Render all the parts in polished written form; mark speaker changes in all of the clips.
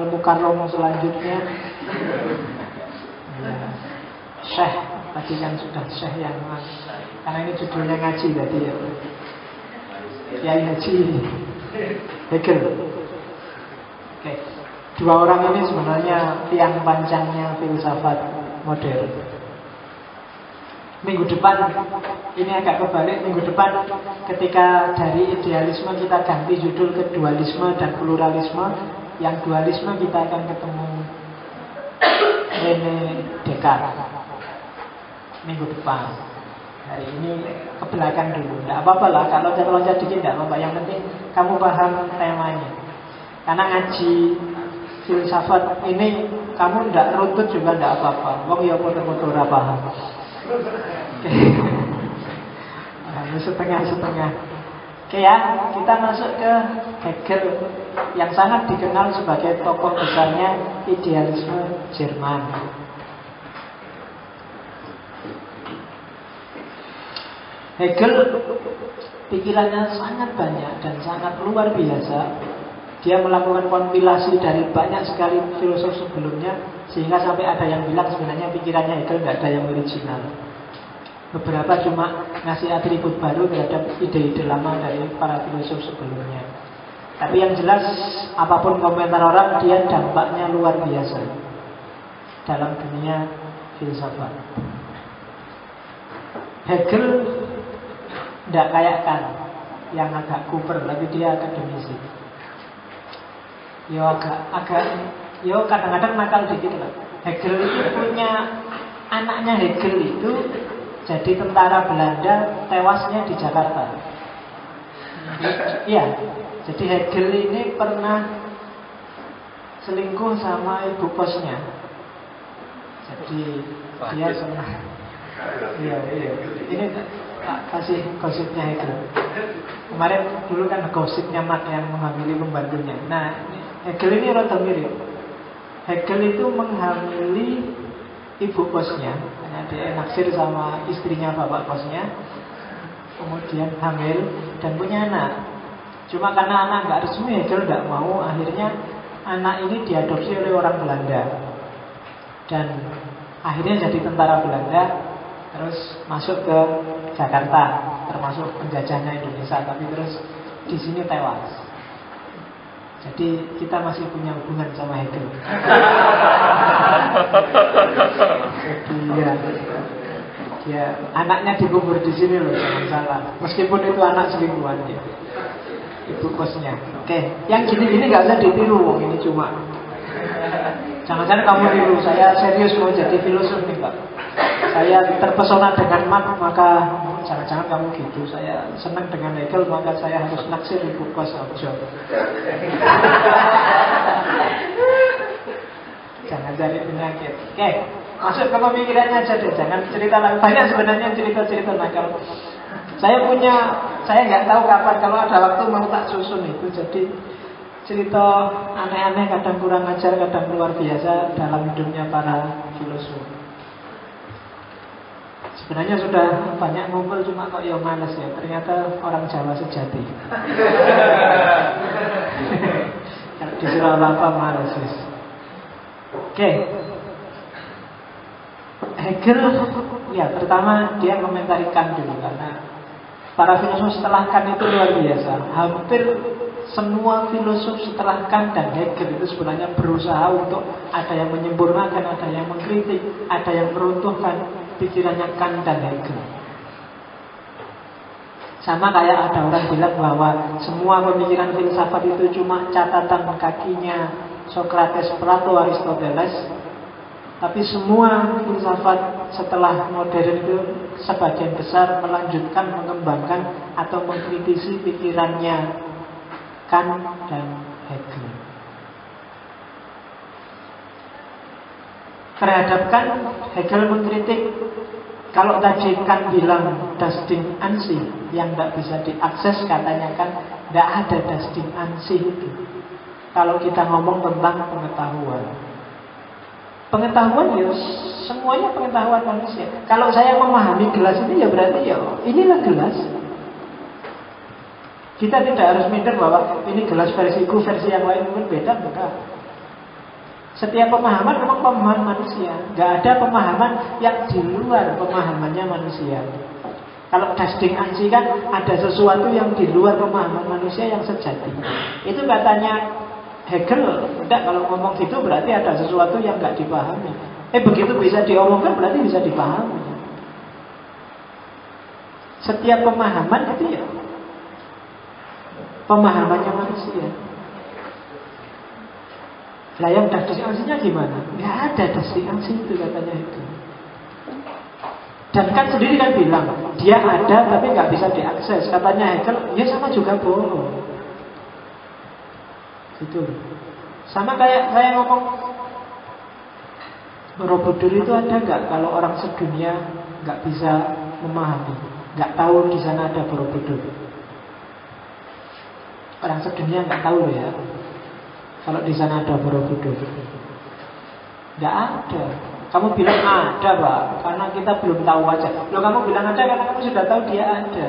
Speaker 1: Mukarram selanjutnya ya, Syekh tadi kan sudah Syekh yang karena ini judulnya ngaji tadi ya, Kiai Haji Hegel. Oke. Dua orang ini sebenarnya tiang panjangnya filsafat modern. Minggu depan, ini agak kebalik, minggu depan ketika dari idealisme kita ganti judul ke dualisme dan pluralisme. Yang dualisme kita akan ketemu René Descartes minggu depan. Hari ini ke belakang dulu, tidak apa-apa lah, kalau loncat-loncat dikit tidak apa-apa. Yang penting kamu paham temanya. Karena ngaji filsafat ini kamu tidak runtut juga tidak apa-apa. Wong ya foto-foto ora paham. Setengah-setengah. Oke ya, kita masuk ke Hegel yang sangat dikenal sebagai tokoh besarnya idealisme Jerman. Hegel pikirannya sangat banyak dan sangat luar biasa. Dia melakukan kompilasi dari banyak sekali filosof sebelumnya, sehingga sampai ada yang bilang sebenarnya pikirannya Hegel tidak ada yang original. Beberapa cuma ngasih atribut baru terhadap ide-ide lama dari para filosof sebelumnya. Tapi yang jelas, apapun komentar orang, dia dampaknya luar biasa dalam dunia filsafat. Hegel tidak kayak Kant yang agak kuper, tapi dia akademisi. Yo kadang-kadang nakal dikit lah. Hegel itu punya anaknya, Hegel itu jadi tentara Belanda, tewasnya di Jakarta. Iya, jadi Hegel ini pernah selingkuh sama ibu kosnya. Jadi dia pernah. Iya. Ini kasih gosipnya Hegel. Kemarin dulu kan gosipnya Mat yang menghamili pembantunya. Nah, Hegel ini rada mirip. Hegel itu menghamili ibu kosnya, karena dia naksir sama istrinya bapak kosnya, kemudian hamil dan punya anak. Cuma karena anak nggak resmi, Hegel nggak mau. Akhirnya anak ini diadopsi oleh orang Belanda dan akhirnya jadi tentara Belanda, terus masuk ke Jakarta, termasuk penjajahnya Indonesia, tapi terus di sini tewas. Jadi kita masih punya hubungan sama Hegel. Dia anaknya dikubur di sini loh, jangan salah. Meskipun itu anak selingkuhan dia, ibu kosnya. Oke, yang gini-gini nggak usah ditiru, ini cuma. Jangan-jangan kamu tiru. Saya serius mau jadi filosof nih Pak. Saya terpesona dengan Mat, maka jangan-jangan kamu gitu. Saya senang dengan Hegel, maka saya harus naksir ibu kos Ojo. Jangan cari penyakit. Oke, masuk ke pemikirannya aja deh. Jangan cerita lagi. Banyak sebenarnya cerita-cerita nakal. Saya nggak tahu kapan. Kalau ada waktu mau tak susun itu. Jadi cerita aneh-aneh, kadang kurang ajar, kadang luar biasa dalam hidupnya para filosof. Sebenarnya sudah banyak ngumpul, cuma kok ya males ya. Ternyata orang Jawa sejati. Kalau disuruh apa males. Oke. Hegel, ya pertama dia komentari Kant dulu, karena para filosof setelah Kant itu luar biasa. Hampir semua filosof setelah Kant dan Hegel itu sebenarnya berusaha untuk ada yang menyempurnakan, ada yang mengkritik, ada yang meruntuhkan pikirannya Kant dan Hegel. Sama kayak ada orang bilang bahwa semua pemikiran filsafat itu cuma catatan kakinya Socrates, Plato, Aristoteles. Tapi semua filsafat setelah modern itu sebagian besar melanjutkan, mengembangkan atau mengkritisi pikirannya Kant dan Hegel. Terhadap Kant, Hegel mengkritik. Kalau tadi Kant bilang das Ding an sich yang tidak bisa diakses, katanya kan tidak ada das Ding an sich itu. Kalau kita ngomong tentang pengetahuan, pengetahuan ya semuanya pengetahuan manusia. Kalau saya memahami gelas ini ya berarti ya inilah gelas. Kita tidak harus minder bahwa ini gelas versiku, versi yang lain mungkin beda, enggak. Setiap pemahaman memang pemahaman manusia. Nggak ada pemahaman yang di luar pemahamannya manusia. Kalau dasding angsi kan ada sesuatu yang di luar pemahaman manusia yang sejati. Itu katanya Hegel. Enggak, kalau ngomong gitu berarti ada sesuatu yang nggak dipahami. Begitu bisa diomongkan berarti bisa dipahami. Setiap pemahaman itu ya pemahamannya manusia. Lah yang dasding angsinya gimana? Nggak ada dasding angsi itu katanya itu. Dan kan sendiri kan bilang dia ada tapi nggak bisa diakses. Katanya Hegel, ya sama juga bohong. Gitu. Sama kayak saya ngomong Borobudur itu ada nggak? Kalau orang sedunia nggak bisa memahami, nggak tahu di sana ada Borobudur. Orang sedunia nggak tahu ya kalau di sana ada Borobudur. Nggak ada. Kamu bilang ada, Pak, karena kita belum tahu aja. Loh, kamu bilang ada karena kamu sudah tahu dia ada.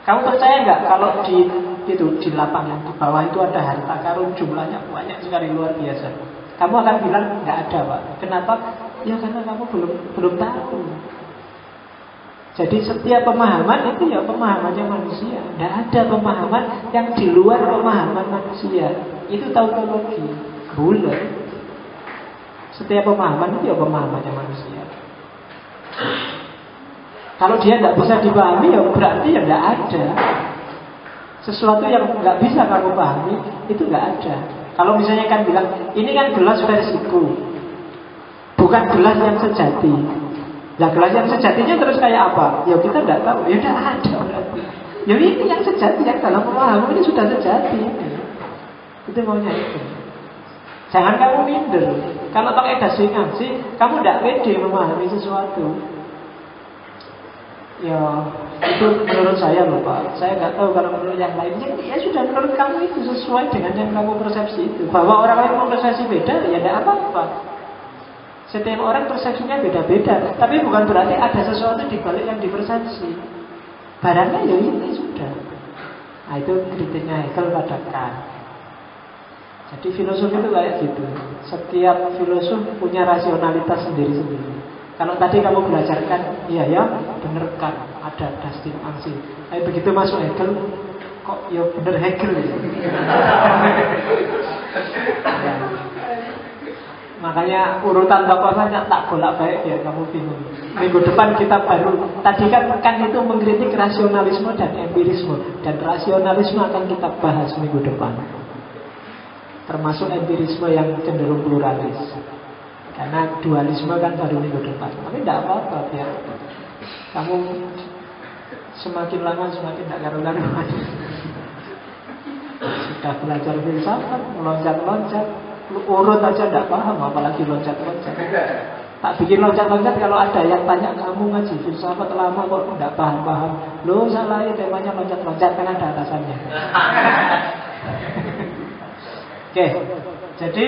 Speaker 1: Kamu percaya nggak kalau di lapangan di bawah itu ada harta karun jumlahnya banyak sekali, luar biasa? Kamu akan bilang nggak ada, Pak. Kenapa? Ya karena kamu belum tahu. Jadi setiap pemahaman itu ya pemahamannya manusia. Nggak ada pemahaman yang di luar pemahaman manusia. Itu tautologi. Bulat. Setiap pemahaman itu ya pemahamannya manusia. Kalau dia tidak bisa dipahami ya berarti ya tidak ada. Sesuatu yang nggak bisa kamu pahami itu nggak ada. Kalau misalnya kan bilang ini kan gelas versiku, bukan gelas yang sejati. Nah gelas yang sejatinya terus kayak apa? Ya kita tidak tahu. Ya tidak ada berarti. Ya ini yang sejati, yang dalam pemahaman ini sudah sejati. Itu maunya itu. Jangan kamu minder. Kalau pakai dasding angsi, kamu tidak pede memahami sesuatu. Ya, itu menurut saya loh, Pak. Saya nggak tahu kalau menurut yang lainnya. Ya sudah, menurut kamu itu sesuai dengan yang kamu persepsi itu. Bahwa orang lain mempersepsi beda, ya tidak apa-apa. Setiap orang persepsinya beda-beda. Tapi bukan berarti ada sesuatu di balik yang dipersepsi. Barangnya ya ini sudah. Nah itu kritiknya Hegel pada Kant. Jadi filosof itu kayak gitu. Setiap filosof punya rasionalitas sendiri-sendiri. Kalau tadi kamu belajarkan, iya ya, bener kan, ada dasding angsi. Tapi begitu masuk Hegel, kok ya bener Hegel ya. Ya. Makanya urutan tokohnya tak bolak-balik ya, kamu bingung. Minggu depan kita baru. Tadi kan itu mengkritik rasionalisme dan empirisme. Dan rasionalisme akan kita bahas minggu depan. Termasuk empirisme yang cenderung pluralis. Karena dualisme kan baru minggu depan. Tapi tidak apa-apa ya. Kamu semakin lama semakin tidak karu-karuan. Sudah belajar filsafat, meloncat-loncat, urut aja tidak paham, apalagi loncat-loncat. Tak bikin loncat-loncat kalau ada yang tanya kamu ngaji filsafat lama kok tidak paham-paham. Loh salah, temanya loncat-loncat kan ada atasannya. Oke, jadi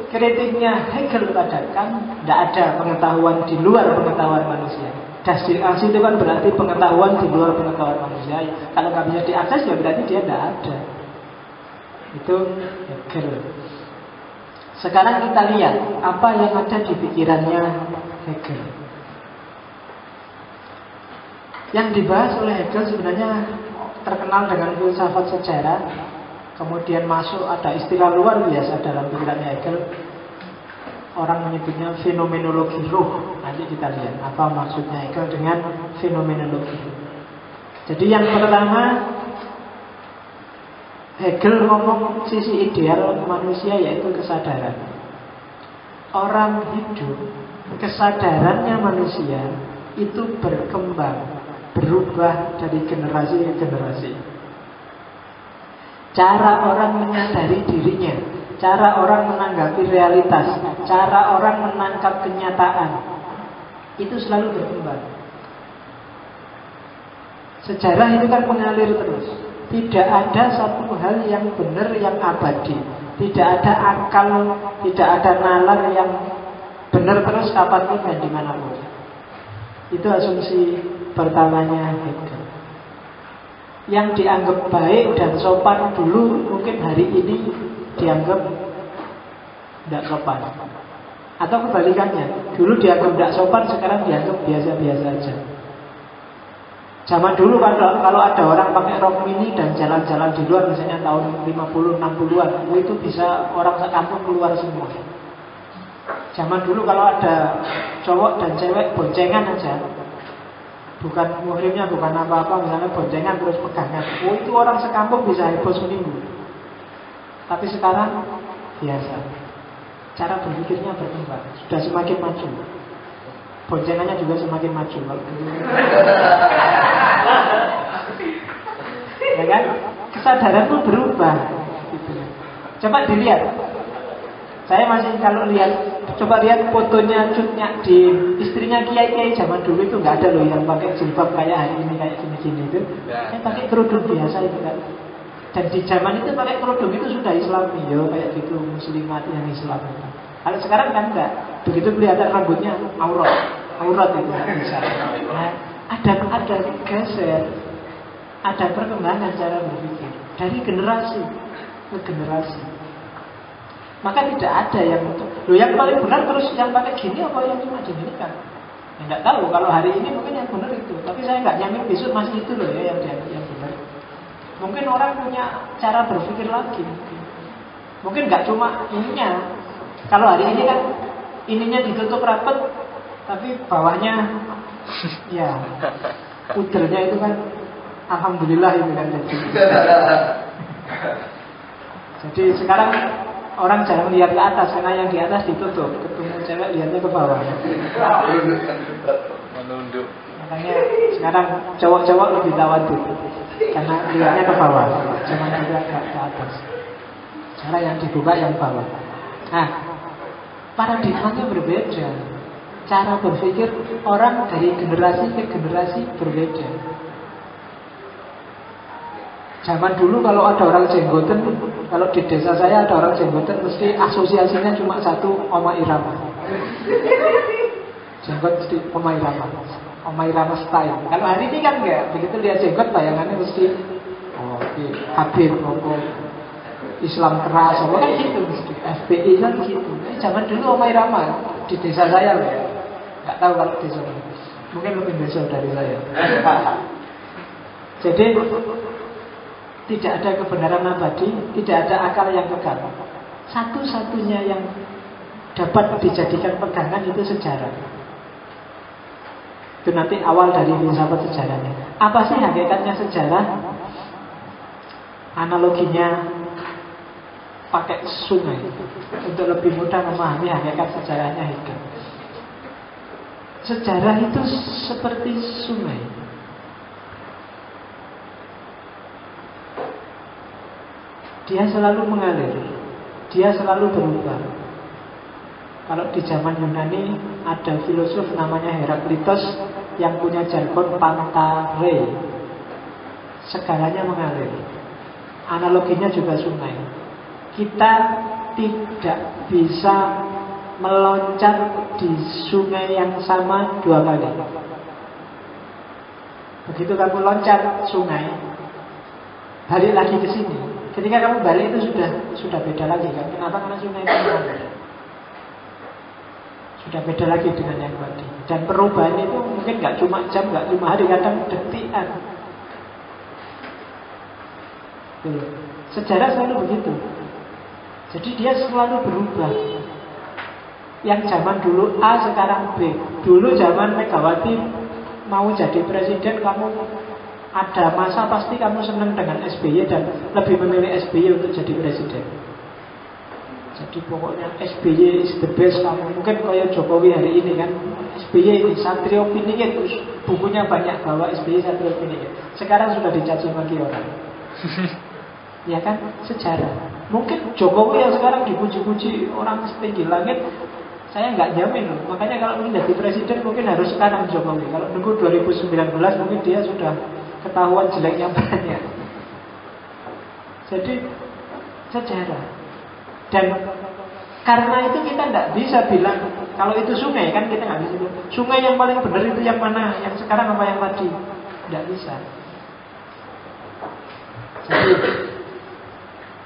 Speaker 1: kritiknya Hegel pada Kant, tidak ada pengetahuan di luar pengetahuan manusia. Dasding angsi itu kan berarti pengetahuan di luar pengetahuan manusia. Kalau nggak bisa diakses ya berarti dia tidak ada. Itu Hegel. Sekarang kita lihat apa yang ada di pikirannya Hegel. Yang dibahas oleh Hegel sebenarnya terkenal dengan filsafat sejarah. Kemudian masuk ada istilah luar biasa dalam pikirannya Hegel. Orang menyebutnya fenomenologi ruh. Nanti kita lihat apa maksudnya Hegel dengan fenomenologi ruh. Jadi yang pertama, Hegel ngomong sisi ideal manusia yaitu kesadaran. Orang hidup, kesadarannya manusia itu berkembang, berubah dari generasi ke generasi. Cara orang menyadari dirinya, cara orang menanggapi realitas, cara orang menangkap kenyataan, itu selalu berkembang. Sejarah itu kan mengalir terus. Tidak ada satu hal yang benar, yang abadi. Tidak ada akal, tidak ada nalar yang benar terus kapanpun dan dimanapun. Itu asumsi pertamanya Hegel. Yang dianggap baik dan sopan dulu mungkin hari ini dianggap tidak sopan. Atau kebalikannya, dulu dianggap tidak sopan, sekarang dianggap biasa-biasa aja. Zaman dulu kalau ada orang pakai rok mini dan jalan-jalan di luar, misalnya tahun 50, 60-an, itu bisa orang sekampung keluar semua. Zaman dulu kalau ada cowok dan cewek boncengan aja, bukan muhrimnya, bukan apa-apa, misalnya boncengan terus pegangan, itu orang sekampung bisa heboh seminggu. Tapi sekarang biasa. Cara berpikirnya berkembang, sudah semakin maju. Boncengannya juga semakin maju kalau dulu. Ya kan? Kesadaran pun berubah gitu. Coba dilihat. Saya masih kalau lihat, coba lihat fotonya Cutnya di istrinya kiai-kiai zaman dulu itu nggak ada loh yang pakai jilbab kayak hari ini, kayak gini-gini itu. Yang pakai kerudung biasa itu kan. Dan di zaman itu pakai kerudung itu sudah Islami, yo kayak gitu, muslimat yang Islam. Kalau sekarang kan enggak. Begitu kelihatan rambutnya aurat itu bisa. Nah, ada geser, ada perkembangan cara berpikir dari generasi ke generasi. Maka tidak ada yang yang paling benar terus yang pakai gini apa yang cuma diginikan. Ya, enggak tahu. Kalau hari ini mungkin yang benar itu, tapi saya enggak nyamin besok masih itu loh ya yang benar. Mungkin orang punya cara berpikir lagi. Mungkin nggak cuma ininya. Kalau hari ini kan ininya ditutup rapat, tapi bawahnya ya udelnya itu kan alhamdulillah itu kan. Jadi sekarang orang jarang lihat ke atas karena yang di atas ditutup. Ketemu cewek lihatnya ke bawah.
Speaker 2: Menunduk.
Speaker 1: Makanya sekarang cowok-cowok lebih tawadhu karena lihatnya ke bawah, jangan juga ke atas. Cara yang dibuka yang bawah. Nah, paradigmanya berbeda. Cara berpikir orang dari generasi ke generasi berbeda. Zaman dulu kalau ada orang jenggoten, kalau di desa saya ada orang jenggoten, mesti asosiasinya cuma satu, Oma Irama. Jenggot mesti Oma Irama. Oma Irama style. Kalau hari ini kan enggak. Begitu lihat jenggot bayangannya mesti Habib, Islam keras, apa kan gitu mesti. FPI kan gitu. Zaman dulu Oma Irama di desa saya loh. Enggak tahu kalau di desa. Mungkin lebih desa dari saya. Jadi tidak ada kebenaran abadi, tidak ada akal yang kekal. Satu-satunya yang dapat dijadikan pegangan itu sejarah. Itu nanti awal dari filsafat sejarahnya. Apa sih hakikatnya sejarah? Analoginya pakai sungai untuk lebih mudah memahami hakikat sejarahnya Hegel. Sejarah itu seperti sungai. Dia selalu mengalir, dia selalu berubah. Kalau di zaman Yunani ada filosof namanya Heraklitos yang punya jargon pantare. Segalanya mengalir. Analoginya juga sungai. Kita tidak bisa meloncat di sungai yang sama dua kali. Begitu kamu loncat sungai, balik lagi ke sini. Ketika kamu balik itu sudah beda lagi kan? Kenapa? Karena sungai itu mengalir. Sudah beda lagi dengan yang tadi. Dan perubahan itu mungkin nggak cuma jam, nggak cuma hari, kadang detikan. Sejarah selalu begitu. Jadi dia selalu berubah. Yang zaman dulu A sekarang B. Dulu zaman Megawati mau jadi presiden, kamu ada masa pasti kamu senang dengan SBY dan lebih memilih SBY untuk jadi presiden. Jadi pokoknya SBY is the best. Kamu mungkin kayak Jokowi hari ini kan, SBY ini Satrio Piningit, bukunya banyak bahwa SBY Satrio Piningit. Sekarang sudah dicaci maki orang. Ya kan, sejarah. Mungkin Jokowi yang sekarang dipuji-puji orang setinggi langit, saya nggak jamin loh. Makanya kalau ingin jadi presiden mungkin harus sekarang Jokowi. Kalau nunggu 2019 mungkin dia sudah ketahuan jeleknya banyak. Jadi sejarah. Dan karena itu kita tidak bisa bilang kalau itu sungai kan, kita nggak bisa bilang sungai yang paling benar itu yang mana, yang sekarang apa yang tadi. Tidak bisa. Jadi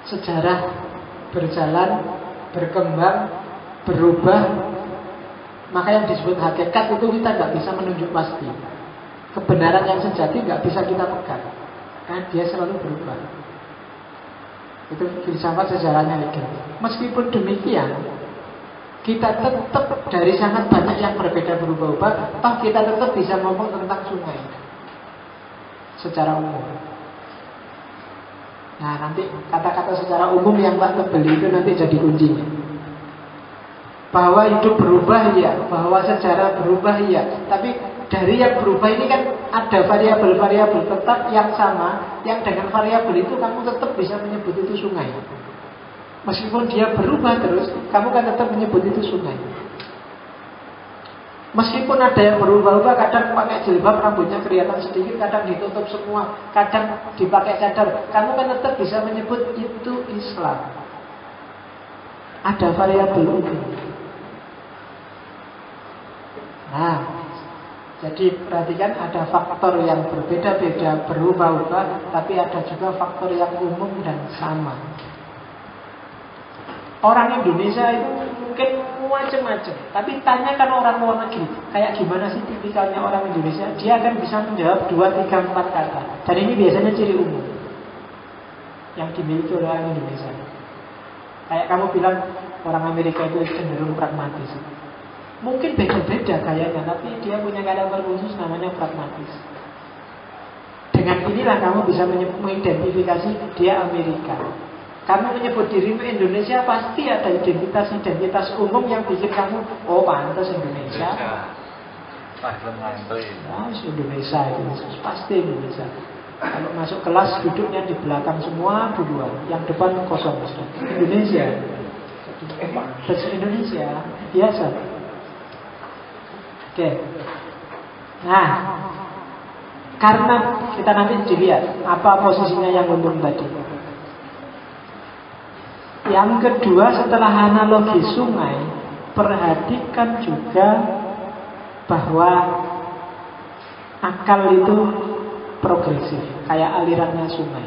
Speaker 1: sejarah berjalan berkembang, berubah. Maka yang disebut hakikat itu kita nggak bisa menunjuk pasti. Kebenaran yang sejati nggak bisa kita pegang, karena dia selalu berubah. Itu filsafat sejarahnya Hegel. Meskipun demikian, kita tetap dari sangat banyak yang berbeda berubah-ubah, toh kita tetap bisa ngomong tentang sungai secara umum. Nah, nanti kata-kata secara umum yang tak tebeli itu nanti jadi kuncinya. Bahwa hidup berubah ya, bahwa sejarah berubah ya. Tapi dari yang berubah ini kan ada variabel-variabel tetap yang sama, yang dengan variabel itu kamu tetap bisa menyebut itu sungai. Meskipun dia berubah terus, kamu kan tetap menyebut itu sungai. Meskipun ada yang berubah-ubah, kadang pakai jilbab rambutnya kelihatan sedikit, kadang ditutup semua, kadang dipakai cadar, kamu kan tetap bisa menyebut itu Islam. Ada variabel itu. Nah, jadi perhatikan ada faktor yang berbeda-beda, berubah-ubah, tapi ada juga faktor yang umum dan sama. Orang Indonesia itu mungkin macam-macam, tapi tanyakan orang luar negeri, kayak gimana sih tipikalnya orang Indonesia, dia akan bisa menjawab 2, 3, 4 kata. Dan ini biasanya ciri umum yang dimiliki oleh orang Indonesia. Kayak kamu bilang orang Amerika itu cenderung pragmatis. Mungkin beda-beda kayaknya, tapi dia punya karakter khusus namanya pragmatis. Dengan inilah kamu bisa mengidentifikasi dia Amerika. Kamu menyebut dirimu Indonesia, pasti ada identitas umum yang bikin kamu, oh pantas Indonesia. Indonesia itu pasti Indonesia. Kalau masuk kelas duduknya di belakang semua duluan, yang depan kosong. Indonesia. Bahasa Indonesia biasa. Oke. Nah, karena kita nanti dilihat apa posisinya yang umum tadi. Yang kedua, setelah analogi sungai, perhatikan juga bahwa akal itu progresif, kayak alirannya sungai.